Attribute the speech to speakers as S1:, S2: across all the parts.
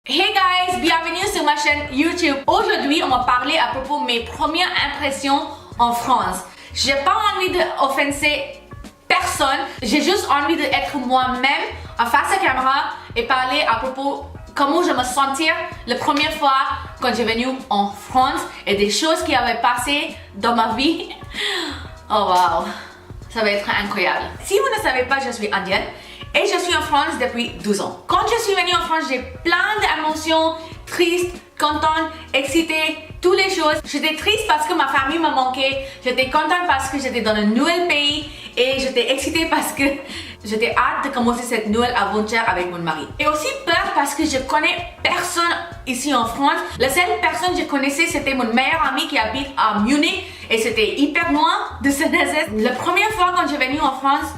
S1: Hey guys, bienvenue sur ma chaîne YouTube. Aujourd'hui, on va parler à propos de mes premières impressions en France. J'ai pas envie d'offenser personne, j'ai juste envie d'être moi-même en face à la caméra et parler à propos comment je me sentais la première fois quand j'ai venu en France et des choses qui avaient passé dans ma vie. Oh wow, ça va être incroyable. Si vous ne savez pas, je suis indienne. Et je suis en France depuis 12 ans. Quand je suis venue en France, j'ai plein d'émotions, triste, contente, excitée, toutes les choses. J'étais triste parce que ma famille me manquait. J'étais contente parce que j'étais dans un nouvel pays. Et j'étais excitée parce que j'étais hâte de commencer cette nouvelle aventure avec mon mari. Et aussi peur parce que je connais personne ici en France. La seule personne que je connaissais, c'était mon meilleur ami qui habite à Munich. Et c'était hyper loin de Saint-Nazaire. La première fois quand j'ai venu en France,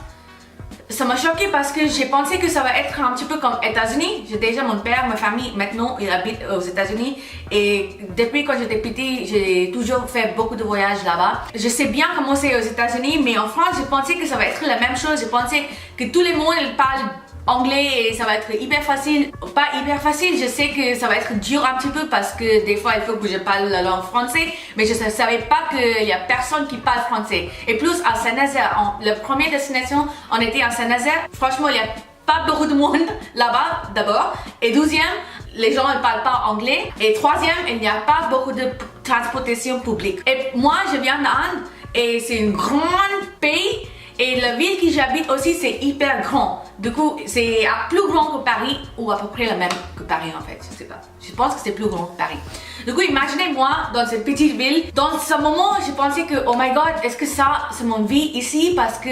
S1: ça m'a choqué parce que j'ai pensé que ça va être un petit peu comme États-Unis. J'ai déjà mon père, ma famille, maintenant, il habite aux États-Unis. Et depuis quand j'étais petite, j'ai toujours fait beaucoup de voyages là-bas. Je sais bien comment c'est aux États-Unis, mais en France, j'ai pensé que ça va être la même chose. J'ai pensé que tout le monde parle anglais et ça va être hyper facile. Pas hyper facile, je sais que ça va être dur un petit peu parce que des fois il faut que je parle la langue française, mais je ne savais pas qu'il y a personne qui parle français. Et plus à Saint-Nazaire, la première destination, on était à Saint-Nazaire. Franchement, il n'y a pas beaucoup de monde là-bas d'abord. Et deuxième, les gens ne parlent pas anglais. Et troisième, il n'y a pas beaucoup de transportation publique. Et moi, je viens d'Inde et c'est un grand pays. Et la ville que j'habite aussi, c'est hyper grand. Du coup, c'est plus grand que Paris, ou à peu près la même que Paris en fait, je sais pas. Je pense que c'est plus grand que Paris. Du coup, imaginez-moi dans cette petite ville. Dans ce moment, j'ai pensé que, oh my god, est-ce que ça, c'est mon vie ici? Parce que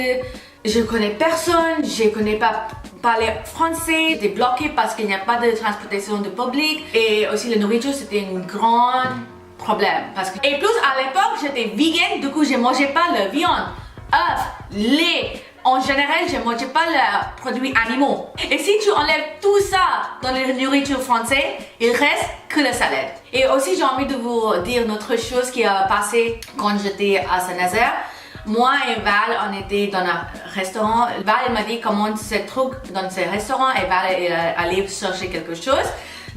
S1: je connais personne, je connais pas parler français, j'étais bloquée parce qu'il n'y a pas de transportation de public. Et aussi, la nourriture, c'était un grand problème. Et plus, à l'époque, j'étais vegan, du coup, je mangeais pas la viande. Œufs, lait, en général, je ne mangeais pas les produits animaux. Et si tu enlèves tout ça dans la nourriture française, il reste que la salade. Et aussi, j'ai envie de vous dire une autre chose qui a passé quand j'étais à Saint-Nazaire. Moi et Val, on était dans un restaurant. Val, elle m'a dit comment ce truc dans ce restaurant et Val, elle allait chercher quelque chose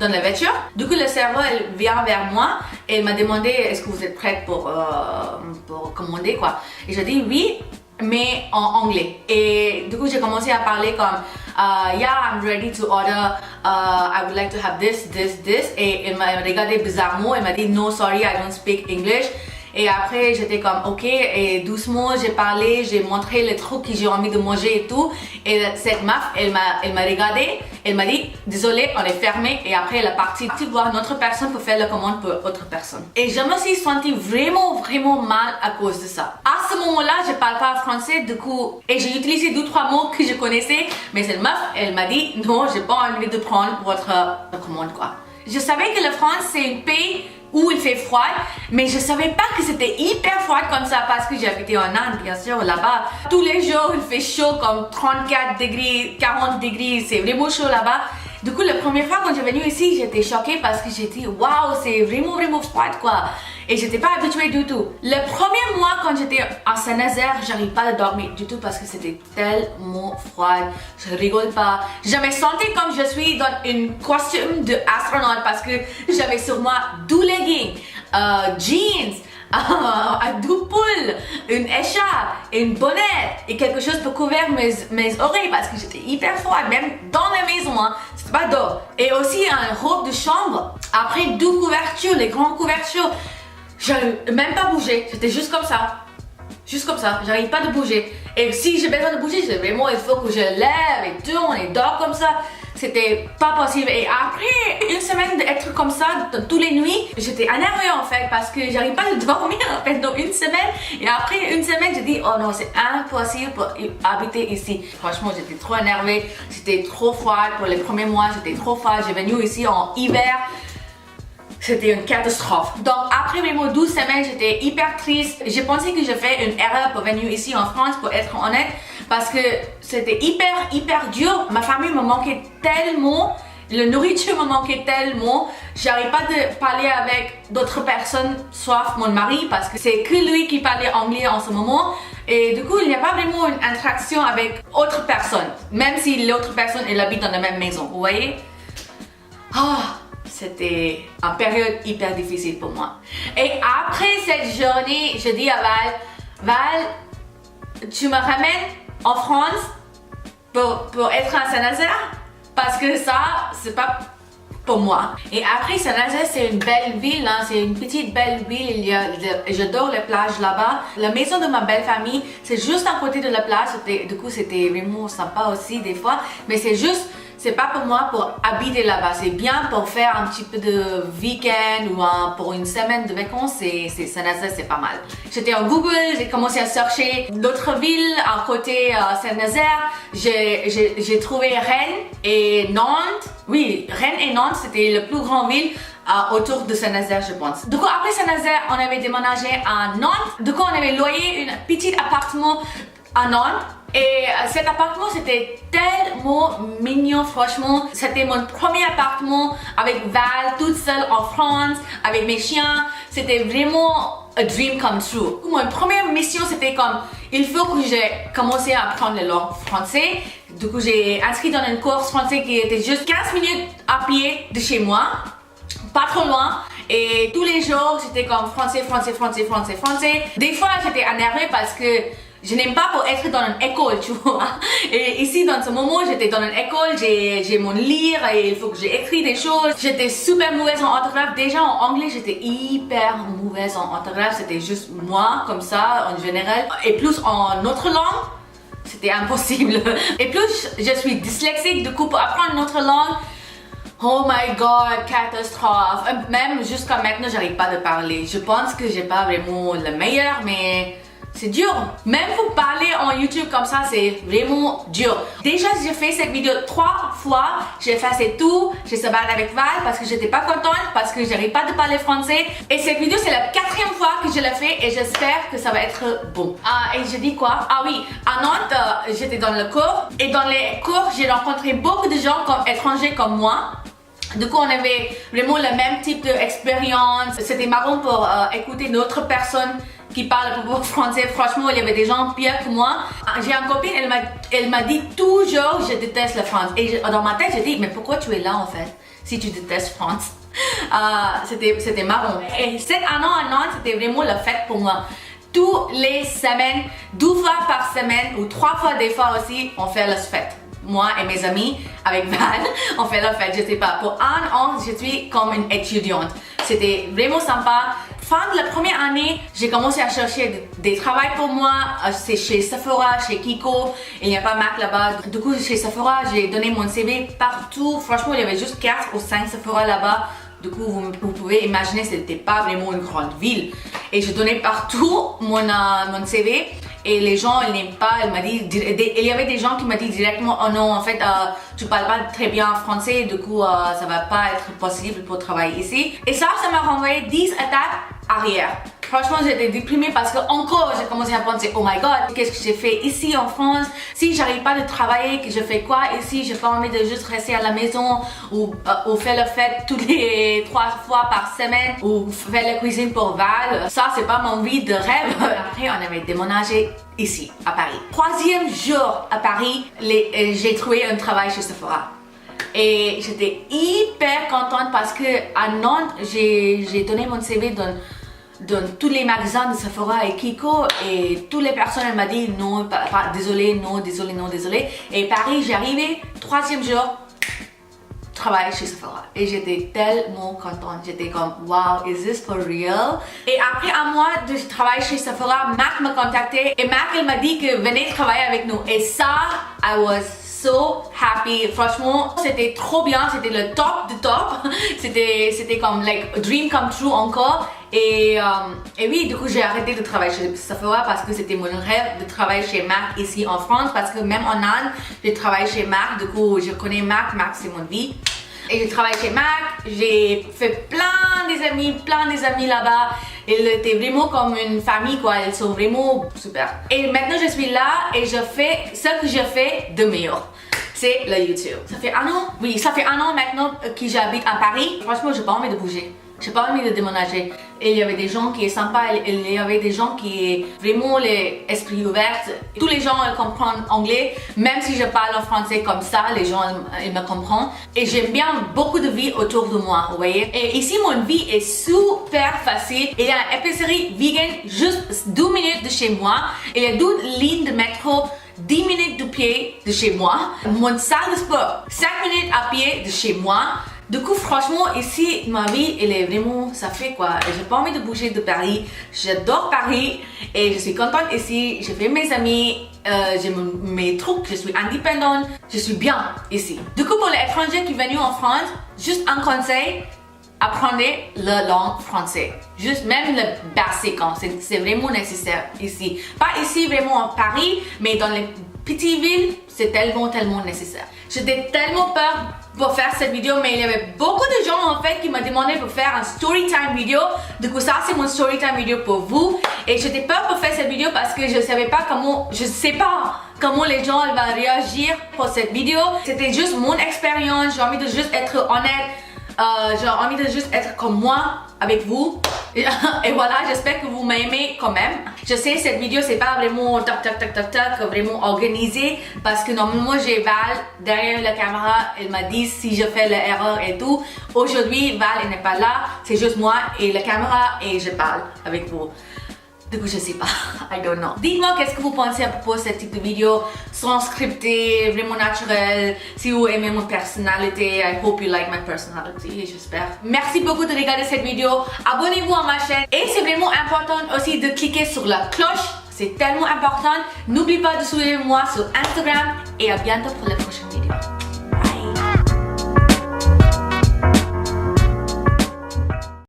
S1: dans la voiture. Du coup, le serveur, elle vient vers moi et elle m'a demandé est-ce que vous êtes prête pour commander quoi. Et j'ai dit oui, mais en anglais. Et du coup, j'ai commencé à parler comme yeah, I'm ready to order. I would like to have this. Et elle m'a regardé bizarrement. Elle m'a dit no, sorry, I don't speak English. Et après, j'étais comme ok, et doucement, j'ai parlé, j'ai montré les trucs que j'ai envie de manger et tout. Et cette meuf, elle m'a regardé, elle m'a dit désolé, on est fermé. Et après, elle est partie voir une autre personne pour faire la commande pour autre personne. Et je me suis sentie vraiment mal à cause de ça. À ce moment-là, je parle pas français, du coup, et j'ai utilisé 2-3 mots que je connaissais. Mais cette meuf, elle m'a dit non, j'ai pas envie de prendre votre commande quoi. Je savais que la France, c'est un pays où il fait froid, mais je savais pas que c'était hyper froid comme ça parce que j'habitais en Inde, bien sûr, là-bas. Tous les jours, il fait chaud comme 34 degrés, 40 degrés, c'est vraiment chaud là-bas. Du coup, la première fois quand j'ai venu ici, j'étais choquée parce que j'ai dit waouh, c'est vraiment froid quoi. Et j'étais pas habituée du tout. Le premier mois quand j'étais à Saint-Nazaire, j'arrive pas à dormir du tout parce que c'était tellement froid. Je rigole pas. Je me sentais comme je suis dans une costume d'astronaute parce que j'avais sur moi 2 leggings, jeans, un double, une écharpe, une bonnette et quelque chose pour couvrir mes oreilles parce que j'étais hyper froide, même dans la maison, hein, c'était pas d'eau. Et aussi une robe de chambre, après 2 couvertures, les grandes couvertures, j'arrive même pas à bouger, j'étais juste comme ça. Juste comme ça, j'arrive pas de bouger. Et si j'ai besoin de bouger, c'est vraiment il faut que je lève et tourne et dors comme ça. C'était pas possible. Et après une semaine d'être comme ça toutes les nuits, j'étais énervée en fait parce que j'arrive pas à dormir en fait dans une semaine. Et après une semaine, j'ai dit oh non, c'est impossible pour habiter ici. Franchement, j'étais trop énervée. C'était trop froid pour les premiers mois. J'étais trop froid. J'ai venu ici en hiver. C'était une catastrophe. Donc après mes 12 semaines, j'étais hyper triste. J'ai pensé que j'ai fait une erreur pour venir ici en France, pour être honnête, parce que c'était hyper dur. Ma famille me manquait tellement, la nourriture me manquait tellement. J'arrive pas de parler avec d'autres personnes, sauf mon mari, parce que c'est que lui qui parlait anglais en ce moment. Et du coup, il n'y a pas vraiment une interaction avec autre personne, même si l'autre personne elle habite dans la même maison. Vous voyez? c'était une période hyper difficile pour moi. Et après cette journée, je dis à Val, tu me ramènes en France pour être à Saint-Nazaire? Parce que ça, c'est pas pour moi. Et après, Saint-Nazaire, c'est une belle ville, hein, c'est une petite belle ville. J'adore les plages là-bas. La maison de ma belle famille, c'est juste à côté de la plage. Du coup, c'était vraiment sympa aussi des fois. Mais c'est pas pour moi pour habiter là-bas. C'est bien pour faire un petit peu de week-end ou pour une semaine de vacances. Saint-Nazaire, c'est pas mal. J'étais en Google, j'ai commencé à chercher d'autres villes à côté Saint-Nazaire. J'ai trouvé Rennes et Nantes. Oui, Rennes et Nantes, c'était la plus grande ville autour de Saint-Nazaire, je pense. Du coup, après Saint-Nazaire, on avait déménagé à Nantes. Du coup, on avait loué un petit appartement à Nantes. Et cet appartement, c'était tellement mignon, franchement. C'était mon premier appartement avec Val, toute seule en France, avec mes chiens. C'était vraiment a dream come true. Mon première mission, c'était comme, il faut que j'ai commencé à apprendre la langue française. Du coup, j'ai inscrit dans une course français qui était juste 15 minutes à pied de chez moi. Pas trop loin. Et tous les jours, j'étais comme français. Des fois, j'étais énervée parce que je n'aime pas pour être dans une école, tu vois. Et ici, dans ce moment, j'étais dans une école, j'ai mon lire et il faut que j'écris des choses. J'étais super mauvaise en orthographe. Déjà en anglais, j'étais hyper mauvaise en orthographe. C'était juste moi, comme ça, en général. Et plus en autre langue, c'était impossible. Et plus, je suis dyslexique, du coup, pour apprendre une autre langue, oh my god, catastrophe. Même jusqu'à maintenant, j'arrive pas à parler. Je pense que j'ai pas vraiment le meilleur, mais c'est dur. Même pour parler en YouTube comme ça, c'est vraiment dur. Déjà, j'ai fait cette vidéo 3 fois. J'ai fait tout. J'ai se battu avec Val parce que j'étais pas contente, parce que j'arrive pas de parler français. Et cette vidéo, c'est la 4e fois que je l'ai fait et j'espère que ça va être bon. Et je dis quoi? Ah oui, à Nantes, j'étais dans le cours. Et dans les cours, j'ai rencontré beaucoup de gens étrangers comme moi. Du coup, on avait vraiment le même type d'expérience. C'était marrant pour écouter d'autres personnes qui parlent français. Franchement, il y avait des gens pires que moi. J'ai une copine, elle m'a dit toujours je déteste la France. Et dans ma tête, j'ai dit mais pourquoi tu es là en fait si tu détestes France? C'était marrant. Et cette année à Nantes, c'était vraiment la fête pour moi. Toutes les semaines, 12 fois par semaine ou 3 fois des fois aussi, on fait la fête. Moi et mes amis, avec Val, on fait la fête, je sais pas. Pour un an, je suis comme une étudiante. C'était vraiment sympa. Fin de la première année, j'ai commencé à chercher des travails pour moi. C'est chez Sephora, chez Kiko. Il n'y a pas Mac là-bas. Du coup, chez Sephora, j'ai donné mon CV partout. Franchement, il y avait juste 4 ou 5 Sephora là-bas. Du coup, vous pouvez imaginer, c'était pas vraiment une grande ville. Et je donnais partout mon CV. Et les gens, ils n'aiment pas, il y avait des gens qui m'ont dit directement, oh non, en fait, tu parles pas très bien français, du coup, ça va pas être possible pour travailler ici. Et ça m'a renvoyé 10 étapes arrière. Franchement, j'étais déprimée parce que encore, j'ai commencé à penser, oh my god, qu'est-ce que j'ai fait ici en France? Si j'arrive pas de travailler, que je fais quoi ici? J'ai pas envie de juste rester à la maison ou faire la fête toutes les 3 fois par semaine ou faire la cuisine pour Val. Ça, c'est pas mon vie de rêve. Après, on avait déménagé ici, à Paris. 3e jour à Paris, j'ai trouvé un travail chez Sephora. Et j'étais hyper contente parce que à Nantes, j'ai donné mon CV dans tous les magasins de Sephora et Kiko et toutes les personnes m'ont dit non, désolé, non, désolé, non, désolé. Et Paris, j'ai arrivé, 3e jour, travail chez Sephora. Et j'étais tellement contente. J'étais comme, wow, is this for real? Et après un mois de travail chez Sephora, Mac m'a contacté et Mac, elle m'a dit que venez travailler avec nous. Et ça, I was so happy. Franchement, c'était trop bien. C'était le top du top. C'était comme like a dream come true encore. Et oui, du coup, j'ai arrêté de travailler chez Sephora parce que c'était mon rêve de travailler chez Mac ici en France. Parce que même en Inde, j'ai travaillé chez Mac. Du coup, je connais Mac. Mac, c'est mon vie. Et j'ai travaillé chez Mac. J'ai fait plein des amis là-bas. Ils étaient vraiment comme une famille, quoi. Ils sont vraiment super. Et maintenant, je suis là et je fais ce que je fais de meilleur. c'est le YouTube. Ça fait 1 an? Oui, ça fait 1 an maintenant que j'habite à Paris. Franchement, j'ai pas envie de bouger. J'ai pas envie de déménager. Et il y avait des gens qui sont sympas, il y avait des gens qui vraiment l'esprit ouvert. Tous les gens comprennent anglais, même si je parle en français comme ça, les gens ils me comprennent. Et j'aime bien beaucoup de vie autour de moi, vous voyez. Et ici, mon vie est super facile. Il y a une épicerie vegan juste 2 minutes de chez moi. Il y a 2 lignes de métro. 10 minutes de pied de chez moi. Mon salle de sport, 5 minutes à pied de chez moi. Du coup, franchement, ici, ma vie, elle est vraiment, ça fait quoi. J'ai pas envie de bouger de Paris. J'adore Paris et je suis contente ici. J'ai fait mes amis, j'ai mes trucs, je suis indépendante, je suis bien ici. Du coup, pour les étrangers qui viennent en France, juste un conseil, apprenez la langue française. Juste même le basique, c'est vraiment nécessaire ici. Pas ici vraiment en Paris, mais dans les petites villes, c'est tellement nécessaire. J'étais tellement peur pour faire cette vidéo, mais il y avait beaucoup de gens en fait qui m'ont demandé pour faire un story time vidéo. Du coup, ça c'est mon story time vidéo pour vous. Et j'étais peur pour faire cette vidéo parce que je sais pas comment les gens vont réagir pour cette vidéo. C'était juste mon expérience. J'ai envie de juste être honnête. J'ai envie de juste être comme moi avec vous. Et voilà, j'espère que vous m'aimez quand même. Je sais, cette vidéo c'est pas vraiment vraiment organisé parce que normalement j'ai Val derrière la caméra. Elle m'a dit si je fais l'erreur et tout. Aujourd'hui, Val elle n'est pas là. C'est juste moi et la caméra et je parle avec vous. Du coup, je sais pas. I don't know. Dites-moi qu'est-ce que vous pensez à propos de ce type de vidéo, sans scripté, vraiment naturel. Si vous aimez mon personnalité, I hope you like my personality, j'espère. Merci beaucoup de regarder cette vidéo. Abonnez-vous à ma chaîne. Et c'est vraiment important aussi de cliquer sur la cloche. C'est tellement important. N'oubliez pas de suivre moi sur Instagram. Et à bientôt pour la prochaine.